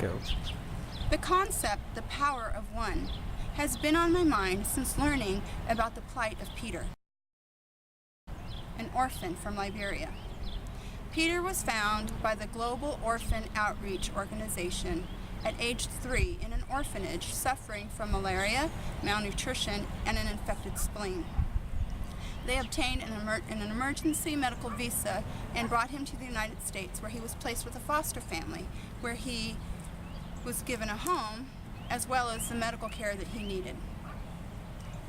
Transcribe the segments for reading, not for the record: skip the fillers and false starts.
Go. The concept, the power of one, has been on my mind since learning about the plight of Peter, an orphan from Liberia. Peter was found by the Global Orphan Outreach Organization at age 3 in an orphanage suffering from malaria, malnutrition, and an infected spleen. They obtained an emergency medical visa and brought him to the United States, where he was placed with a foster family, where he was given a home as well as the medical care that he needed.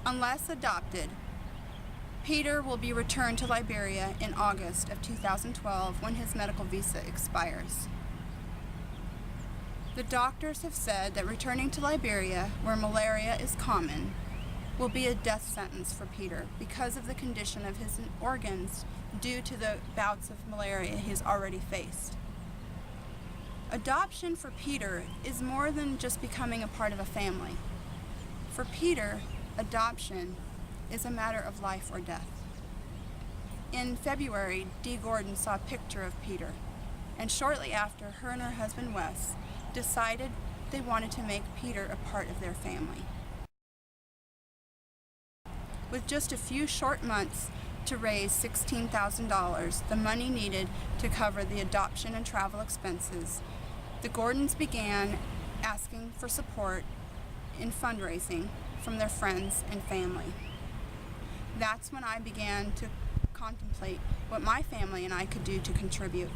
Unless adopted, Peter will be returned to Liberia in August of 2012 when his medical visa expires. The doctors have said that returning to Liberia, where malaria is common, will be a death sentence for Peter because of the condition of his organs due to the bouts of malaria he has already faced. Adoption for Peter is more than just becoming a part of a family. For Peter, adoption is a matter of life or death. In February, Dee Gordon saw a picture of Peter, and shortly after, her and her husband Wes decided they wanted to make Peter a part of their family. With just a few short months to raise $16,000, the money needed to cover the adoption and travel expenses, the Gordons began asking for support in fundraising from their friends and family. That's when I began to contemplate what my family and I could do to contribute.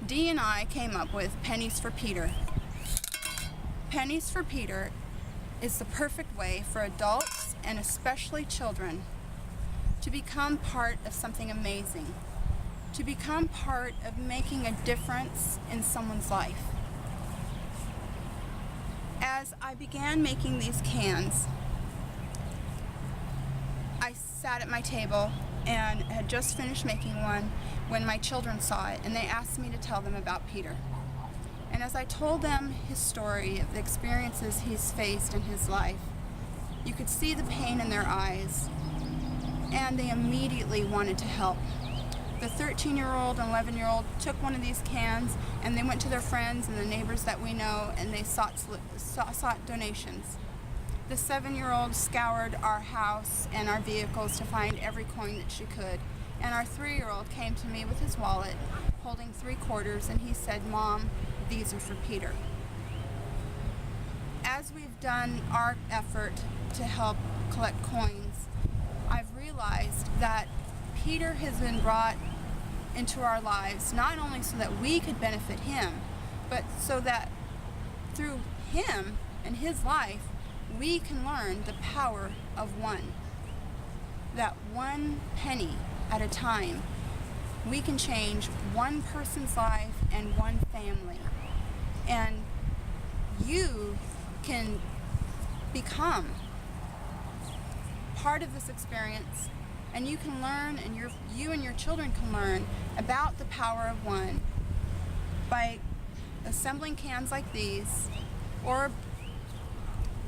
Dee and I came up with Pennies for Peter. Pennies for Peter is the perfect way for adults and especially children to become part of something amazing, to become part of making a difference in someone's life. As I began making these cans, I sat at my table and had just finished making one when my children saw it, and they asked me to tell them about Peter. And as I told them his story of the experiences he's faced in his life, you could see the pain in their eyes, and they immediately wanted to help. The 13-year-old and 11-year-old took one of these cans, and they went to their friends and the neighbors that we know, and they sought donations. The 7-year-old scoured our house and our vehicles to find every coin that she could, and our 3-year-old came to me with his wallet, holding 3 quarters, and he said, "Mom, these are for Peter." As we've done our effort to help collect coins, I've realized that Peter has been brought into our lives not only so that we could benefit him, but so that through him and his life, we can learn the power of one. That one penny at a time, we can change one person's life and one family. And you can become part of this experience, and you can learn, and you and your children can learn about the power of one by assembling cans like these, or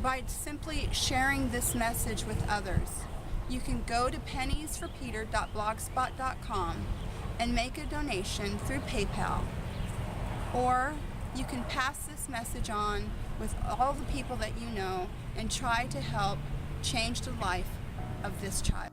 by simply sharing this message with others. You can go to penniesforpeter.blogspot.com and make a donation through PayPal, or you can pass this message on with all the people that you know and try to help change the life of this child.